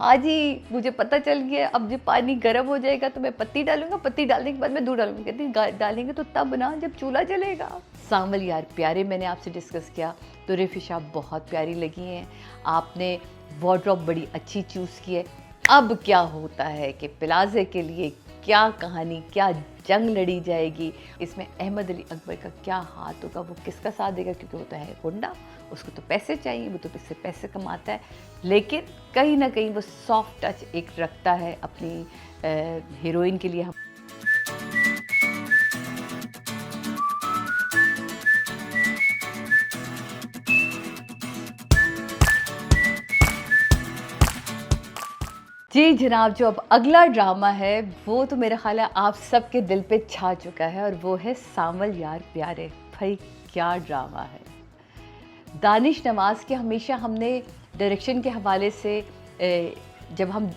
हाँ जी, मुझे पता चल गया, अब जब पानी गर्म हो जाएगा तो मैं पत्ती डालूँगा, पत्ती डालने के बाद मैं दूध डालूँगी। कहती डालेंगे तो तब ना जब चूल्हा जलेगा। सांवल यार प्यारे मैंने आपसे डिस्कस किया, तो रिफ़िश आप बहुत प्यारी लगी हैं। आपने वार्डरोब बड़ी अच्छी चूज़ की है। अब क्या होता है कि प्लाज़े के लिए क्या कहानी, क्या जंग लड़ी जाएगी, इसमें अहमद अली अकबर का क्या हाथ होगा, वो किसका साथ देगा, क्योंकि वो तो है गुंडा, उसको तो पैसे चाहिए, वो तो इससे पैसे कमाता है, लेकिन कहीं ना कहीं वो सॉफ्ट टच एक रखता है अपनी हीरोइन के लिए। जी जनाब, जो अब अगला ड्रामा है वो तो मेरा ख्याल है आप सबके दिल पे छा चुका है, और वो है सांवल यार प्यारे। भाई क्या ड्रामा है। दानिश नवाज़ के हमेशा हमने डायरेक्शन के हवाले से जब हम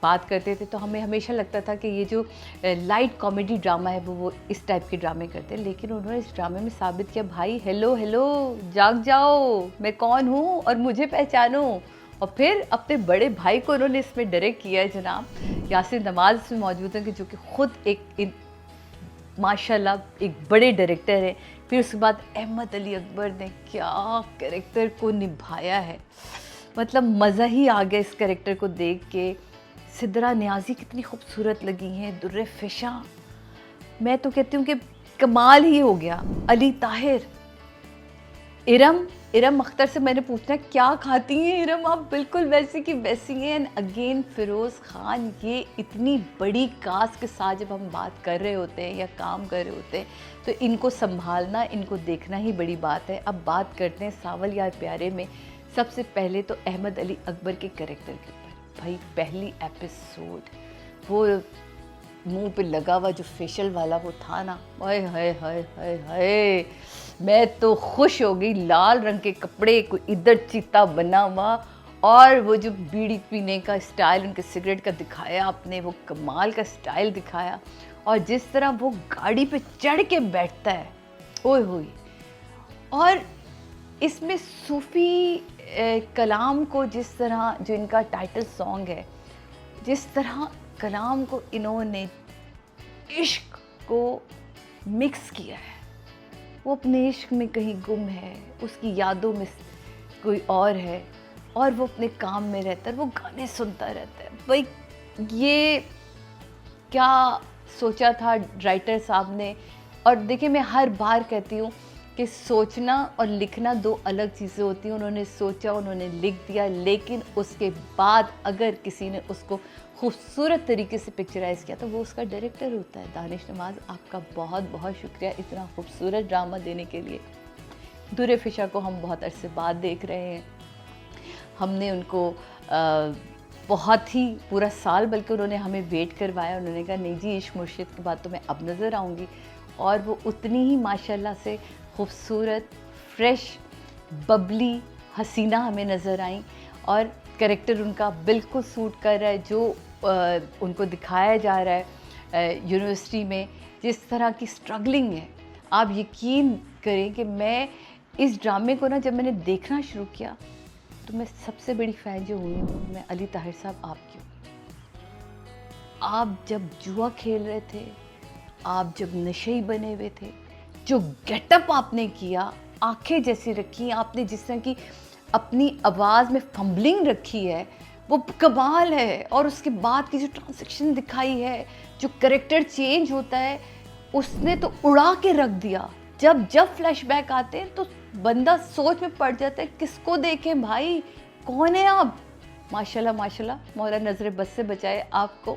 बात करते थे तो हमें हमेशा लगता था कि ये जो लाइट कॉमेडी ड्रामा है वो इस टाइप के ड्रामे करते हैं, लेकिन उन्होंने इस ड्रामे में साबित किया, भाई हेलो हेलो, जाग जाओ, मैं कौन हूँ और मुझे पहचानो। और फिर अपने बड़े भाई को उन्होंने इसमें डायरेक्ट किया है जनाब। यासिर नवाज़ इसमें मौजूद हैं कि जो कि ख़ुद एक माशाल्लाह एक बड़े डायरेक्टर हैं। फिर उसके बाद अहमद अली अकबर ने क्या कैरेक्टर को निभाया है, मतलब मज़ा ही आ गया इस कैरेक्टर को देख के। सिद्रा नियाज़ी कितनी खूबसूरत लगी हैं, दुर्रे फ़िशा, मैं तो कहती हूँ कि कमाल ही हो गया। अली ताहिर, इरम अख्तर से मैंने पूछना क्या खाती हैं इरम, आप बिल्कुल वैसी की वैसी हैं। एंड अगेन फ़िरोज़ ख़ान, ये इतनी बड़ी कास्ट के साथ जब हम बात कर रहे होते हैं या काम कर रहे होते हैं तो इनको संभालना, इनको देखना ही बड़ी बात है। अब बात करते हैं सांवल यार प्यारे में। सबसे पहले तो अहमद अली अकबर के कैरेक्टर के ऊपर, भाई पहली एपिसोड वो मुंह पे लगा हुआ जो फेशियल वाला वो था ना, हाय हाय हाय हाय हाय, मैं तो खुश हो गई। लाल रंग के कपड़े, कोई इधर चीता बना हुआ, और वो जो बीड़ी पीने का स्टाइल उनके सिगरेट का दिखाया आपने, वो कमाल का स्टाइल दिखाया। और जिस तरह वो गाड़ी पे चढ़ के बैठता है, ओए होए। और इसमें सूफ़ी कलाम को जिस तरह, जो इनका टाइटल सॉन्ग है, जिस तरह कलाम को इन्होंने इश्क को मिक्स किया है, वो अपने इश्क में कहीं गुम है, उसकी यादों में कोई और है, और वो अपने काम में रहता है, वो गाने सुनता रहता है। भाई ये क्या सोचा था राइटर साहब ने। और देखिए, मैं हर बार कहती हूँ कि सोचना और लिखना दो अलग चीज़ें होती हैं। उन्होंने सोचा, उन्होंने लिख दिया, लेकिन उसके बाद अगर किसी ने उसको खूबसूरत तरीके से पिक्चराइज़ किया तो वो उसका डायरेक्टर होता है। दानिश नवाज़, आपका बहुत बहुत शुक्रिया इतना खूबसूरत ड्रामा देने के लिए। दुर्रे फ़िशा को हम बहुत अरसे बाद देख रहे हैं। हमने उनको बहुत ही पूरा साल, बल्कि उन्होंने हमें वेट करवाया। उन्होंने कहा नहीं जी, इश्क मुर्शिद के बाद तो मैं अब नज़र आऊँगी, और वो उतनी ही माशाल्लाह से खूबसूरत, फ्रेश, बबली, हसीना हमें नज़र आई। और कैरेक्टर उनका बिल्कुल सूट कर रहा है जो उनको दिखाया जा रहा है यूनिवर्सिटी में, जिस तरह की स्ट्रगलिंग है। आप यकीन करें कि मैं इस ड्रामे को ना जब मैंने देखना शुरू किया तो मैं सबसे बड़ी फ़ैन जो हुई हूँ, मैं अली ताहिर साहब आपकी हूँ। आप जब जुआ खेल रहे थे, आप जब नशेई बने हुए थे, जो गेटअप आपने किया, आंखें जैसी रखी आपने, जिस तरह की अपनी आवाज़ में फंबलिंग रखी है, वो कमाल है। और उसके बाद की जो ट्रांजैक्शन दिखाई है, जो कैरेक्टर चेंज होता है, उसने तो उड़ा के रख दिया। जब जब फ्लैशबैक आते हैं तो बंदा सोच में पड़ जाता है, किसको देखें भाई, कौन है आप। माशाल्लाह माशाल्लाह, मौला नज़र बस से बचाए आपको।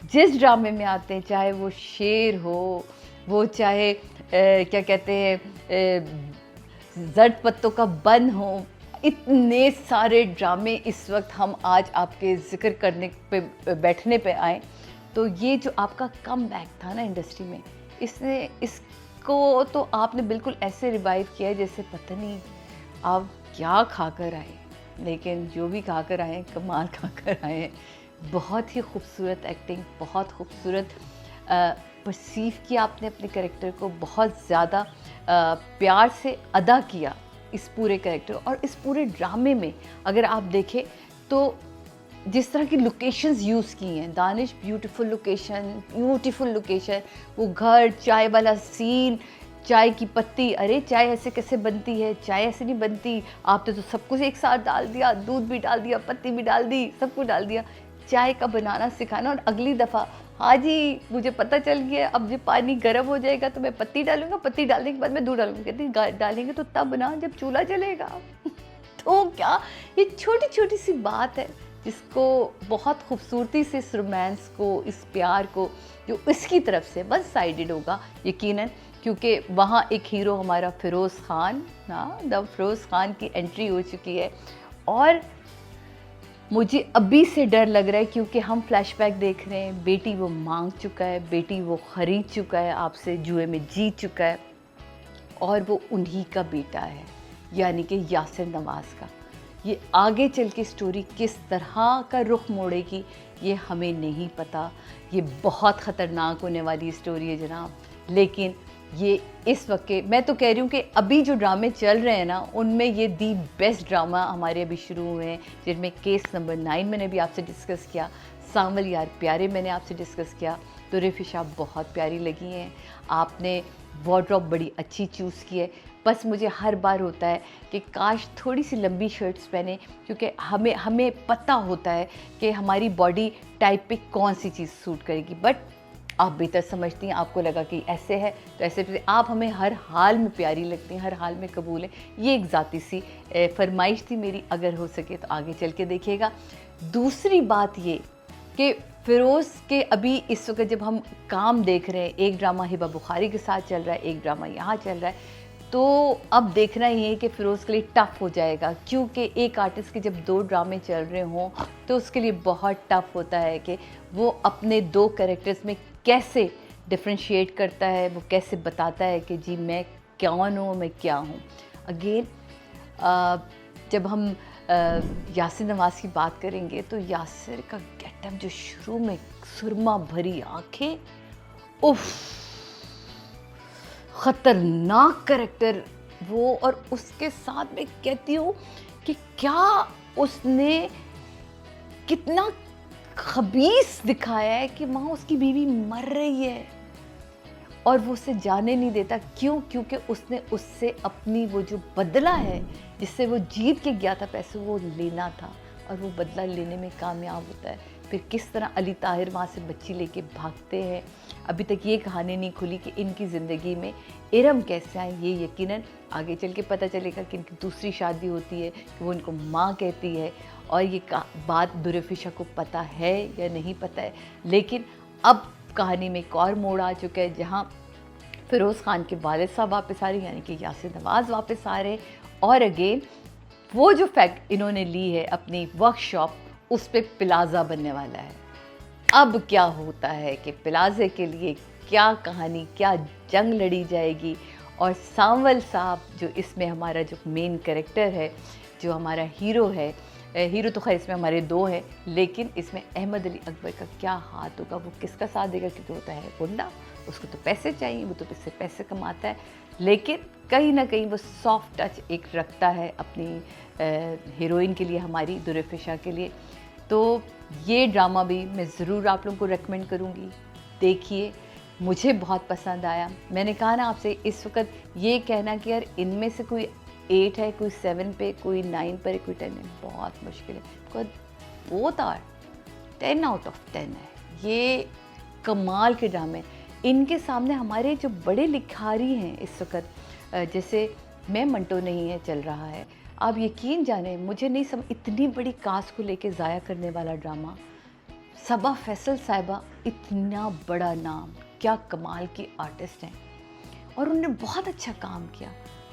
जिस ड्रामे में आते हैं, चाहे वो शेर हो, वो चाहे क्या कहते हैं जर्द पत्तों का बन हो, इतने सारे ड्रामे इस वक्त हम आज आपके ज़िक्र करने पे, बैठने पे आए, तो ये जो आपका कम बैक था ना इंडस्ट्री में, इसको तो आपने बिल्कुल ऐसे रिवाइव किया है जैसे पता नहीं आप क्या खाकर आए, लेकिन जो भी खाकर आए कमाल खाकर आए। बहुत ही खूबसूरत एक्टिंग, बहुत खूबसूरत परसीव किया आपने अपने कैरेक्टर को, बहुत ज़्यादा प्यार से अदा किया इस पूरे कैरेक्टर। और इस पूरे ड्रामे में अगर आप देखें तो जिस तरह की लोकेशंस यूज़ की हैं, दानिश ब्यूटीफुल लोकेशन, वो घर, चाय वाला सीन, चाय की पत्ती, अरे चाय ऐसे कैसे बनती है, चाय ऐसे नहीं बनती, आपने तो सब कुछ एक साथ डाल दिया, दूध भी डाल दिया, पत्ती भी डाल दी, सब कुछ डाल दिया। चाय का बनाना सिखाना और अगली दफ़ा, हाँ जी मुझे पता चल गया, अब जब पानी गर्म हो जाएगा तो मैं पत्ती डालूंगा, पत्ती डालने के बाद मैं दूध डालूंगी। कहती डालेंगे तो तब ना जब चूल्हा जलेगा। तो क्या, ये छोटी छोटी सी बात है जिसको बहुत खूबसूरती से इस रोमांस को, इस प्यार को, जो इसकी तरफ से वन साइडेड होगा यकीनन, क्योंकि वहाँ एक हीरो हमारा फ़िरोज़ ख़ान, हाँ द फ़िरोज़ ख़ान की एंट्री हो चुकी है। और मुझे अभी से डर लग रहा है क्योंकि हम फ्लैशबैक देख रहे हैं, बेटी वो मांग चुका है, बेटी वो ख़रीद चुका है, आपसे जुए में जीत चुका है, और वो उन्हीं का बेटा है, यानी कि यासिर नवाज़ का। ये आगे चल के स्टोरी किस तरह का रुख मोड़ेगी ये हमें नहीं पता। ये बहुत ख़तरनाक होने वाली स्टोरी है जनाब। लेकिन ये इस वक्त के, मैं तो कह रही हूँ कि अभी जो ड्रामे चल रहे हैं ना, उनमें ये दी बेस्ट ड्रामा हमारे अभी शुरू हुए हैं, जिनमें केस नंबर 9 मैंने भी आपसे डिस्कस किया, सांवल यार प्यारे मैंने आपसे डिस्कस किया, तो रिफिशा बहुत प्यारी लगी हैं, आपने वार्डरोब बड़ी अच्छी चूज़ की है। बस मुझे हर बार होता है कि काश थोड़ी सी लंबी शर्ट्स पहने, क्योंकि हमें पता होता है कि हमारी बॉडी टाइप पे कौन सी चीज़ सूट करेगी। बट आप बेहतर समझती हैं, आपको लगा कि ऐसे है तो ऐसे, आप हमें हर हाल में प्यारी लगती हैं, हर हाल में कबूल है। ये एक ज़ाती सी फरमाइश थी मेरी, अगर हो सके तो आगे चल के देखिएगा। दूसरी बात ये कि फ़िरोज़ के अभी इस वक्त जब हम काम देख रहे हैं, एक ड्रामा हिबा बुखारी के साथ चल रहा है, एक ड्रामा यहाँ चल रहा है, तो अब देखना ये है कि फ़िरोज़ के लिए टफ़ हो जाएगा, क्योंकि एक आर्टिस्ट के जब 2 ड्रामे चल रहे हों तो उसके लिए बहुत टफ़ होता है कि वो अपने 2 कैरेक्टर्स में कैसे डिफ्रेंशिएट करता है, वो कैसे बताता है कि जी मैं कौन हूँ, मैं क्या हूँ। अगेन जब हम यासिर नवाज़ की बात करेंगे तो यासिर का गेटअप जो शुरू में, सुरमा भरी आँखें, उफ़, ख़तरनाक कैरेक्टर वो। और उसके साथ मैं कहती हूँ कि क्या उसने कितना खबीस दिखाया है कि वहाँ उसकी बीवी मर रही है और वो उसे जाने नहीं देता। क्यों? क्योंकि उसने उससे अपनी वो जो बदला है, जिससे वो जीत के गया था पैसे, वो लेना था, और वो बदला लेने में कामयाब होता है। फिर किस तरह अली ताहिर वहाँ से बच्ची लेके भागते हैं। अभी तक ये कहानी नहीं खुली कि इनकी ज़िंदगी में इरम कैसे आए, ये यकीनन आगे चल के पता चलेगा कि इनकी दूसरी शादी होती है, कि वो इनको माँ कहती है, और ये बात दुरफिशा को पता है या नहीं पता है। लेकिन अब कहानी में एक और मोड़ आ चुका है, जहाँ फ़िरोज़ ख़ान के वालिद साहब वापस आ रहे हैं, यानी कि यासिर नवाज़ वापस आ रहे हैं, और अगेन वो जो फैक्ट इन्होंने ली है अपनी वर्कशॉप, उस पर प्लाज़ा बनने वाला है। अब क्या होता है कि प्लाज़े के लिए क्या कहानी, क्या जंग लड़ी जाएगी। और सांवल साहब जो इसमें हमारा जो मेन कैरेक्टर है, जो हमारा हीरो है, हीरो तो खैर इसमें हमारे 2 हैं, लेकिन इसमें अहमद अली अकबर का क्या हाथ होगा, वो किसका साथ देगा, क्योंकि होता है गुंडा, उसको तो पैसे चाहिए, वो तो इससे पैसे कमाता है, लेकिन कहीं ना कहीं वो सॉफ्ट टच एक रखता है अपनी हीरोइन के लिए, हमारी दुरफिशा के लिए। तो ये ड्रामा भी मैं ज़रूर आप लोगों को रेकमेंड करूँगी, देखिए, मुझे बहुत पसंद आया। मैंने कहा ना आपसे, इस वक्त ये कहना कि यार इनमें से कोई 8 है, कोई 7 पे, कोई 9 पर, कोई 10 है, बहुत मुश्किल है, because both are 10 out of 10 है। ये कमाल के ड्रामे, इनके सामने हमारे जो बड़े लिखारी हैं इस वक्त, जैसे मैं मंटो नहीं है चल रहा है, आप यकीन जाने, मुझे नहीं समझ, इतनी बड़ी कास्ट को लेके ज़ाया करने वाला ड्रामा। सबा फैसल साहिबा, इतना बड़ा नाम, क्या कमाल की आर्टिस्ट हैं, और उन्होंने बहुत अच्छा काम किया।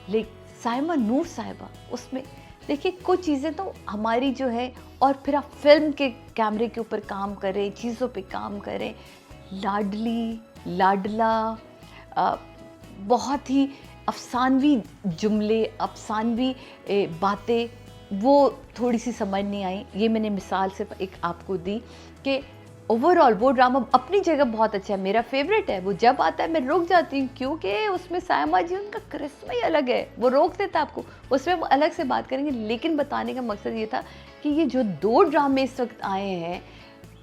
लेकिन साइमा नूर साहिबा, उसमें देखिए कुछ चीज़ें तो हमारी जो है, और फिर आप फिल्म के कैमरे के ऊपर काम करें, चीज़ों पे काम करें, लाडली लाडला, बहुत ही अफसानवी जुमले, अफसानवी बातें, वो थोड़ी सी समझ नहीं आई। ये मैंने मिसाल सिर्फ एक आपको दी कि ओवरऑल वो ड्रामा अपनी जगह बहुत अच्छा है, मेरा फेवरेट है। वो जब आता है मैं रुक जाती हूँ, क्योंकि उसमें सायमा जी, उनका करिश्मा ही अलग है। वो रोक देता है आपको, उसमें हम अलग से बात करेंगे, लेकिन बताने का मकसद ये था कि ये जो 2 ड्रामे इस वक्त आए हैं,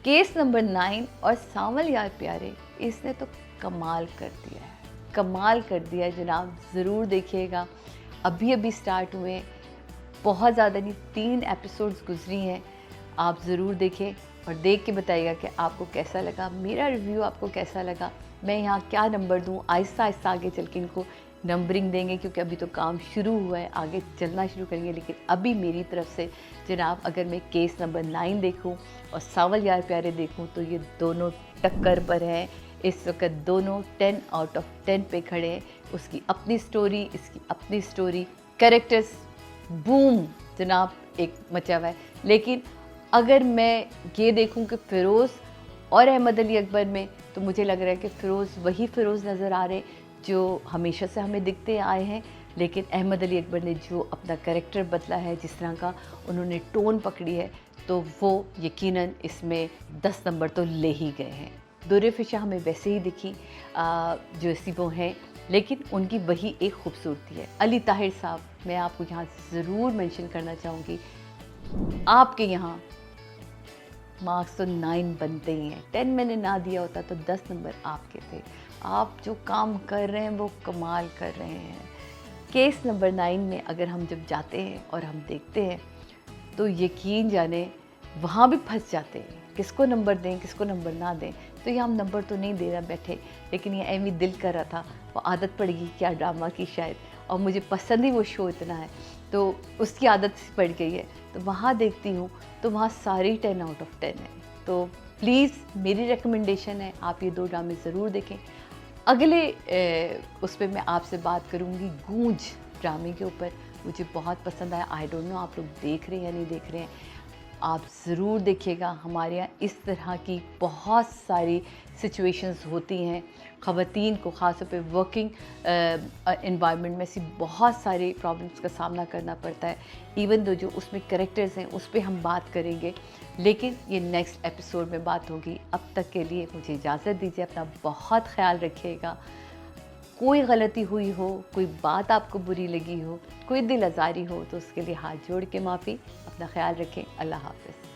केस नंबर 9 और सांवल यार प्यारे, इसने तो कमाल कर दिया है, कमाल कर दिया है जनाब। ज़रूर देखिएगा, अभी अभी स्टार्ट हुए हैं, बहुत ज़्यादा नहीं, 3 एपिसोड्स गुजरी हैं। आप ज़रूर देखें और देख के बताइएगा कि आपको कैसा लगा, मेरा रिव्यू आपको कैसा लगा, मैं यहाँ क्या नंबर दूँ। आहिस्ता आहिस्ता आगे चल के इनको नंबरिंग देंगे, क्योंकि अभी तो काम शुरू हुआ है, आगे चलना शुरू करेंगे। लेकिन अभी मेरी तरफ से जनाब, अगर मैं केस नंबर 9 देखूँ और सांवल यार प्यारे देखूँ, तो ये दोनों टक्कर पर हैं। इस वक्त दोनों 10 आउट ऑफ 10 पे खड़े हैं। उसकी अपनी स्टोरी, इसकी अपनी स्टोरी, कैरेक्टर्स बूम जनाब एक मचा हुआ है। लेकिन अगर मैं ये देखूं कि फ़िरोज़ और अहमद अली अकबर में, तो मुझे लग रहा है कि फ़िरोज़ वही फ़िरोज़ नज़र आ रहे हैं जो हमेशा से हमें दिखते आए हैं। लेकिन अहमद अली अकबर ने जो अपना कैरेक्टर बदला है, जिस तरह का उन्होंने टोन पकड़ी है, तो वो यकीनन इसमें 10 नंबर तो ले ही गए हैं। दुर्र फ़िशा हमें वैसे ही दिखी जो ऐसी वो हैं, लेकिन उनकी वही एक खूबसूरती है। अली ताहिर साहब, मैं आपको यहाँ ज़रूर मेंशन करना चाहूँगी, आपके यहाँ मार्क्स तो 9 बनते ही हैं। 10 मैंने ना दिया होता तो 10 नंबर आपके थे। आप जो काम कर रहे हैं वो कमाल कर रहे हैं। केस नंबर 9 में अगर हम जब जाते हैं और हम देखते हैं, तो यकीन जाने वहाँ भी फंस जाते हैं, किसको नंबर दें, किसको नंबर ना दें। तो ये हम नंबर तो नहीं देना बैठे, लेकिन ये एमी दिल कर रहा था, वो आदत पड़ गई क्या ड्रामा की शायद, और मुझे पसंद ही वो शो इतना है, तो उसकी आदत सी पड़ गई है। तो वहाँ देखती हूँ तो वहाँ सारी 10 आउट ऑफ 10 है। तो प्लीज़ मेरी रिकमेंडेशन है, आप ये 2 ड्रामे ज़रूर देखें। अगले उस पर मैं आपसे बात करूँगी गूंज ड्रामे के ऊपर, मुझे बहुत पसंद आया। आई डोंट नो आप लोग देख रहे हैं या नहीं देख रहे हैं, आप ज़रूर देखिएगा। हमारे यहाँ इस तरह की बहुत सारी सिचुएशंस होती हैं, ख़वातीन को ख़ास तौर पे वर्किंग एनवायरनमेंट में ऐसी बहुत सारी प्रॉब्लम्स का सामना करना पड़ता है। इवन दो जो उसमें कैरेक्टर्स हैं उस पे हम बात करेंगे, लेकिन ये नेक्स्ट एपिसोड में बात होगी। अब तक के लिए मुझे इजाज़त दीजिए, अपना बहुत ख्याल रखिएगा। कोई गलती हुई हो, कोई बात आपको बुरी लगी हो, कोई दिल आज़ारी हो, तो उसके लिए हाथ जोड़ के माफ़ी। अपना ख्याल रखें। अल्लाह हाफ़िज़।